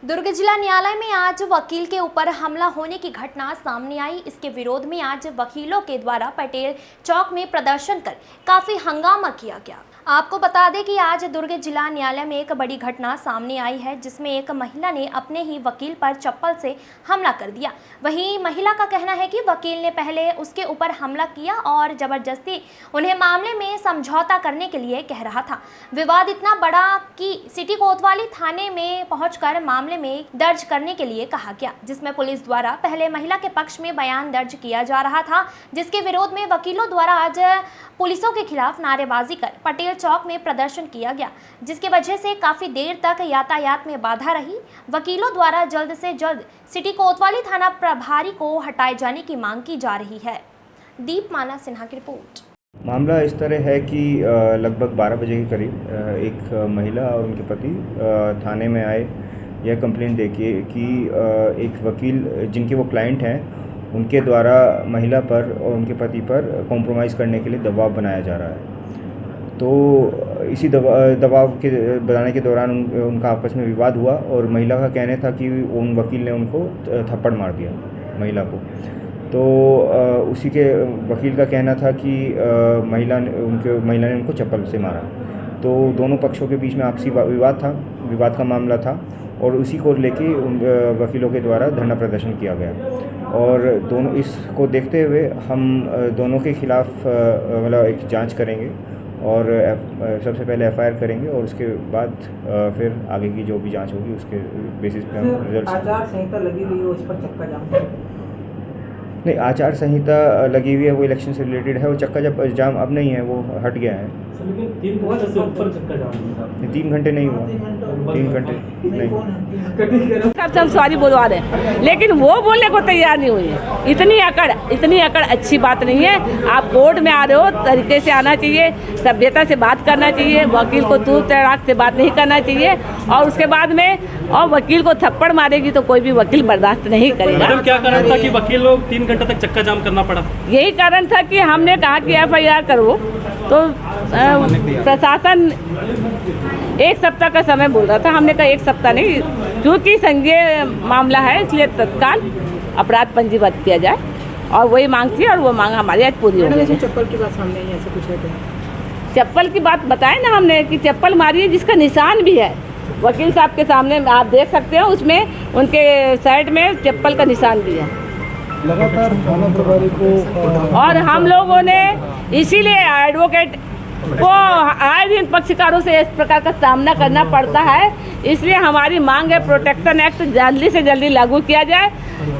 दुर्ग जिला न्यायालय में आज वकील के ऊपर हमला होने की घटना सामने आई। इसके विरोध में आज वकीलों के द्वारा पटेल चौक में प्रदर्शन कर काफी हंगामा किया गया। आपको बता दें कि आज दुर्ग जिला न्यायालय में एक बड़ी घटना सामने आई है, जिसमें एक महिला ने अपने ही वकील पर चप्पल से हमला कर दिया। वहीं महिला का कहना है कि वकील ने पहले उसके ऊपर हमला किया और जबरदस्ती उन्हें मामले में समझौता करने के लिए कह रहा था। विवाद इतना बड़ा कि सिटी कोतवाली थाने में पहुंचकर मामले में दर्ज करने के लिए कहा गया, जिसमें पुलिस द्वारा पहले महिला के पक्ष में बयान दर्ज किया जा रहा था, जिसके विरोध में वकीलों द्वारा आज पुलिसों के खिलाफ नारेबाजी कर पटेल चौक में प्रदर्शन किया गया, जिसकी वजह से काफी देर तक यातायात में बाधा रही। वकीलों द्वारा जल्द से जल्द सिटी कोतवाली थाना प्रभारी को हटाए जाने की मांग की जा रही है। दीपमाला सिन्हा की रिपोर्ट। मामला इस तरह है कि लगभग 12 बजे के करीब एक महिला और उनके पति थाने में आए यह कंप्लेंट देके कि एक वकील जिनके वो क्लाइंट हैं उनके द्वारा महिला पर और उनके पति पर कॉम्प्रोमाइज़ करने के लिए दबाव बनाया जा रहा है। तो इसी दबाव के बनाने के दौरान उनका आपस में विवाद हुआ और महिला का कहना था कि उन वकील ने उनको थप्पड़ मार दिया महिला को। तो उसी के वकील का कहना था कि महिला ने उनको चप्पल से मारा। तो दोनों पक्षों के बीच में आपसी विवाद का मामला था और उसी को लेके वकीलों के द्वारा धरना प्रदर्शन किया गया। और दोनों इसको देखते हुए हम दोनों के खिलाफ मतलब एक जांच करेंगे और सबसे पहले एफआईआर करेंगे और उसके बाद फिर आगे की जो भी जांच होगी उसके बेसिस पे हम रिजल्ट। आचार संहिता लगी हुई है उस पर चक्का जाम नहीं, आचार संहिता लगी हुई है वो इलेक्शन से रिलेटेड है। वो चक्का जाम अब नहीं है, वो हट गया है। 3 घंटे नहीं हुआ, 3 घंटे नहीं। हम सॉरी बुलवा रहे हैं, लेकिन वो बोलने को तैयार नहीं हुई है। इतनी अकड़ अच्छी बात नहीं है। आप कोर्ट में आ रहे हो, तरीके से आना चाहिए, सभ्यता से बात करना चाहिए, वकील को तू तड़ाक से बात नहीं करना चाहिए। और उसके बाद में और वकील को थप्पड़ मारेगी तो कोई भी वकील बर्दाश्त नहीं करेगा। मैडम, क्या कारण था कि वकील लोग 3 घंटे तक चक्का जाम करना पड़ा? यही कारण था कि हमने कहा कि एफआईआर करो, तो प्रशासन 1 सप्ताह का समय बोल रहा था। हमने कहा 1 सप्ताह नहीं, क्योंकि संज्ञेय मामला है इसलिए तत्काल अपराध पंजीबद्ध किया जाए, और वही मांग थी और वो मांग हमारी आज पूरी हो गई। चप्पल की बात सामने आई, ऐसा कुछ है? चप्पल की बात बताए ना हमने कि चप्पल मारी है, जिसका निशान भी है वकील साहब के सामने, आप देख सकते हो, उसमें उनके साइड में चप्पल का निशान भी है। लगातार थाना प्रभारी को और हम लोगों ने इसीलिए एडवोकेट को आए दिन पक्षकारों से इस प्रकार का सामना करना पड़ता है। इसलिए हमारी मांग है प्रोटेक्शन एक्ट जल्दी से जल्दी लागू किया जाए।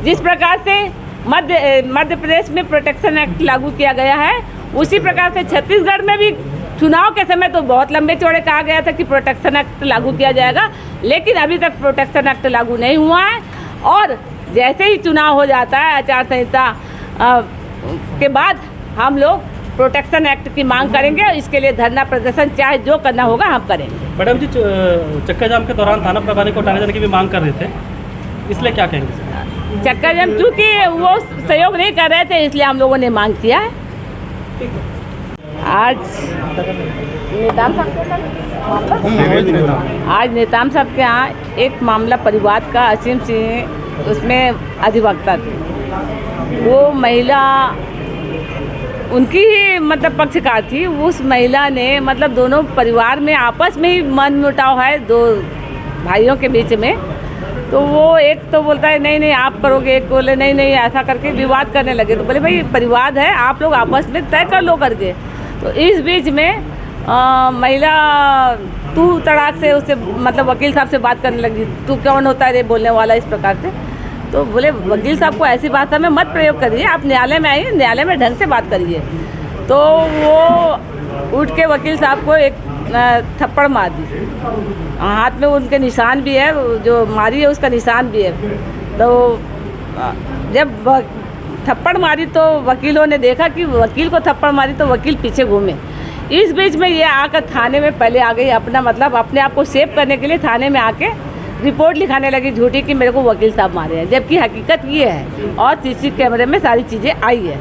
जिस प्रकार से मध्य प्रदेश में प्रोटेक्शन एक्ट लागू किया गया है, उसी प्रकार से छत्तीसगढ़ में भी चुनाव के समय तो बहुत लंबे चौड़े कहा गया था कि प्रोटेक्शन एक्ट लागू किया जाएगा, लेकिन अभी तक प्रोटेक्शन एक्ट लागू नहीं हुआ है। और जैसे ही चुनाव हो जाता है आचार संहिता के बाद हम लोग प्रोटेक्शन एक्ट की मांग करेंगे, और इसके लिए धरना प्रदर्शन चाहे जो करना होगा हम करेंगे। मैडम जी, चक्का जाम के दौरान थाना प्रभारी को हटाने जाने की भी मांग कर रहे थे, इसलिए क्या कहेंगे? चक्का जाम क्योंकि वो सहयोग नहीं कर रहे थे, इसलिए हम लोगों ने मांग किया है। आज नेताम साहब के यहाँ एक मामला परिवाद का, असीम सिंह उसमें अधिवक्ता थे। वो महिला उनकी ही मतलब पक्षकार थी। उस महिला ने मतलब दोनों परिवार में आपस में ही मनमुटाव है, 2 भाइयों के बीच में। तो वो एक तो बोलता है नहीं नहीं आप करोगे, एक बोले नहीं नहीं, ऐसा करके विवाद करने लगे। तो बोले भाई परिवाद है, आप लोग आपस में तय कर लो करके। तो इस बीच में महिला तू तड़ाक से उससे मतलब वकील साहब से बात करने लगी, तू कौन होता है रे बोलने वाला, इस प्रकार से। तो बोले वकील साहब को ऐसी भाषा में मत प्रयोग करिए, आप न्यायालय में आइए, न्यायालय में ढंग से बात करिए। तो वो उठ के वकील साहब को एक थप्पड़ मार दी। हाथ में उनके निशान भी है, जो मारी है उसका निशान भी है। तो जब थप्पड़ मारी तो वकीलों ने देखा कि वकील को थप्पड़ मारी तो वकील पीछे घूमे। इस बीच में ये आकर थाने में पहले आ गई, अपना मतलब अपने आप को सेव करने के लिए थाने में आके रिपोर्ट लिखाने लगी झूठी कि मेरे को वकील साहब मारे हैं, जबकि हकीकत ये है। और सीसी कैमरे में सारी चीज़ें आई है,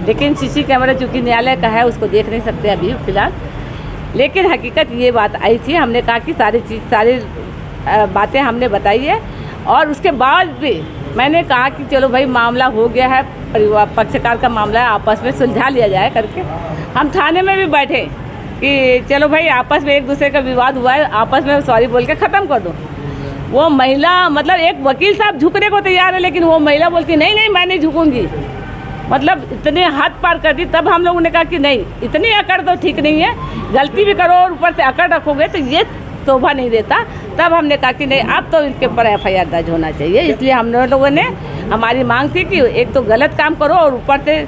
लेकिन सीसी कैमरा चूँकि न्यायालय का है उसको देख नहीं सकते अभी फिलहाल। लेकिन हकीकत ये बात आई थी, हमने कहा कि सारी बातें हमने बताई है। और उसके बाद भी मैंने कहा कि चलो भाई मामला हो गया है, परिवार पक्षकार का मामला है, आपस में सुलझा लिया जाए करके हम थाने में भी बैठे कि चलो भाई आपस में एक दूसरे का विवाद हुआ है, आपस में सॉरी बोल के ख़त्म कर दो। वो महिला मतलब एक वकील साहब झुकने को तैयार है, लेकिन वो महिला बोलती नहीं नहीं मैं नहीं झुकूंगी, मतलब इतने हद पार कर दी। तब हम लोगों ने कहा कि नहीं, इतनी अकड़ तो ठीक नहीं है, गलती भी करो और ऊपर से अकड़ रखोगे तो ये शोभा नहीं देता। तब हमने कहा कि नहीं अब तो इनके ऊपर FIR दर्ज होना चाहिए। इसलिए हम लोगों ने, हमारी मांग थी कि एक तो गलत काम करो और ऊपर से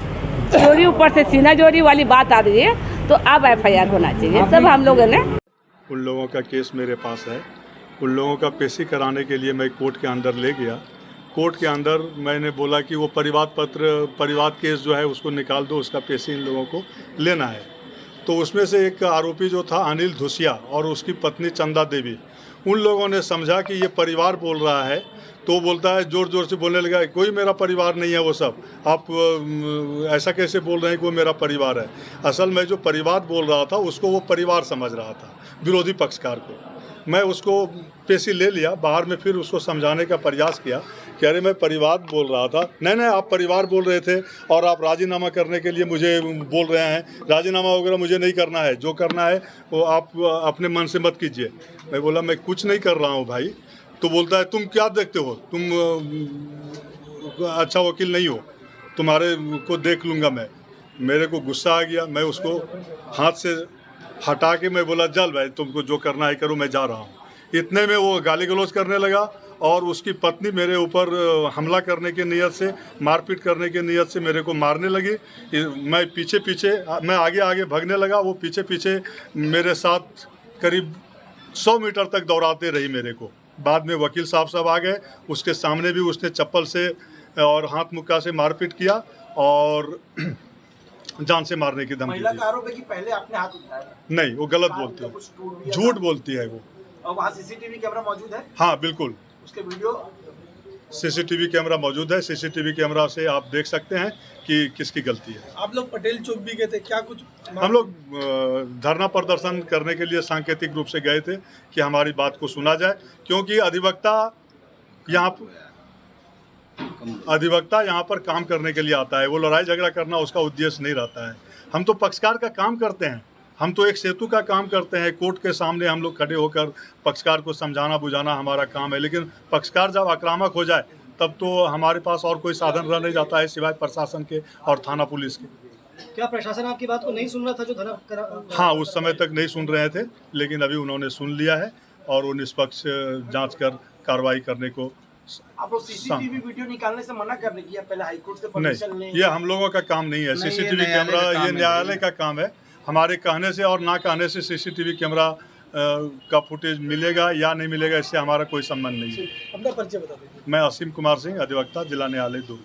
चोरी, ऊपर से सीना चोरी वाली बात आ रही है, तो अब FIR होना चाहिए। तब हम लोगों ने, उन लोगों का केस मेरे पास है, उन लोगों का पेशी कराने के लिए मैं कोर्ट के अंदर ले गया। कोर्ट के अंदर मैंने बोला कि वो परिवाद केस जो है उसको निकाल दो, उसका पेशी इन लोगों को लेना है। तो उसमें से एक आरोपी जो था अनिल धुसिया और उसकी पत्नी चंदा देवी, उन लोगों ने समझा कि ये परिवार बोल रहा है, तो बोलता है, ज़ोर ज़ोर से बोलने लगा, कोई मेरा परिवार नहीं है, वो सब आप ऐसा कैसे बोल रहे हैं कि वो मेरा परिवार है। असल में जो परिवार बोल रहा था उसको वो परिवार समझ रहा था, विरोधी पक्षकार को। मैं उसको पेशी ले लिया, बाहर में फिर उसको समझाने का प्रयास किया कि अरे मैं परिवार बोल रहा था। नहीं नहीं, आप परिवार बोल रहे थे और आप राजीनामा करने के लिए मुझे बोल रहे हैं, राजीनामा वगैरह मुझे नहीं करना है, जो करना है वो आप अपने मन से मत कीजिए। मैं बोला मैं कुछ नहीं कर रहा हूँ भाई। तो बोलता है तुम क्या देखते हो, तुम अच्छा वकील नहीं हो, तुम्हारे को देख लूँगा मैं। मेरे को गुस्सा आ गया, मैं उसको हाथ से हटा के मैं बोला चल भाई तुमको जो करना है करो, मैं जा रहा हूँ। इतने में वो गाली गलौज करने लगा और उसकी पत्नी मेरे ऊपर हमला करने की नीयत से, मारपीट करने की नीयत से मेरे को मारने लगी। मैं पीछे पीछे, मैं आगे आगे भागने लगा, वो पीछे पीछे मेरे साथ करीब 100 मीटर तक दौड़ाते रही मेरे को। बाद में वकील साहब आ गए, उसके सामने भी उसने चप्पल से और हाथ मुक्का से मारपीट किया और जान से मारने की धमकी दी। महिला का आरोप है कि पहले आपने हाथ उठाया। नहीं, वो गलत बोलती है, झूठ बोलती है वो। और वहाँ CCTV कैमरा मौजूद है? हाँ बिल्कुल, उसके वीडियो CCTV कैमरा मौजूद है। CCTV कैमरा से आप देख सकते हैं कि किसकी गलती है। आप लोग पटेल चौक भी गए थे, क्या कुछ हम लोग धरना प्रदर्शन करने के लिए सांकेतिक रूप से गए थे कि हमारी बात को सुना जाए, क्योंकि अधिवक्ता यहाँ पर काम करने के लिए आता है, वो लड़ाई झगड़ा करना उसका उद्देश्य नहीं रहता है। हम तो पक्षकार का काम करते हैं, हम तो एक सेतु का काम करते हैं। कोर्ट के सामने हम लोग खड़े होकर पक्षकार को समझाना बुझाना हमारा काम है, लेकिन पक्षकार जब आक्रामक हो जाए तब तो हमारे पास और कोई साधन रह नहीं जाता है सिवाय प्रशासन के और थाना पुलिस के। क्या प्रशासन आपकी बात को नहीं सुन रहा था जो धरना? हाँ, उस समय तक नहीं सुन रहे थे, लेकिन अभी उन्होंने सुन लिया है और वो निष्पक्ष जांच कर कार्रवाई करने को। आप लोग CCTV वीडियो निकालने से मना कर रही है, पहले हाईकोर्ट से परमिशन नहीं, ये हम लोगों का काम नहीं है। CCTV कैमरा ये न्यायालय का काम है। हमारे कहने से और ना कहने से CCTV कैमरा का फुटेज मिलेगा या नहीं मिलेगा, इससे हमारा कोई संबंध नहीं है। अपना परिचय बता दीजिए। मैं असीम कुमार सिंह, अधिवक्ता, जिला न्यायालय 2।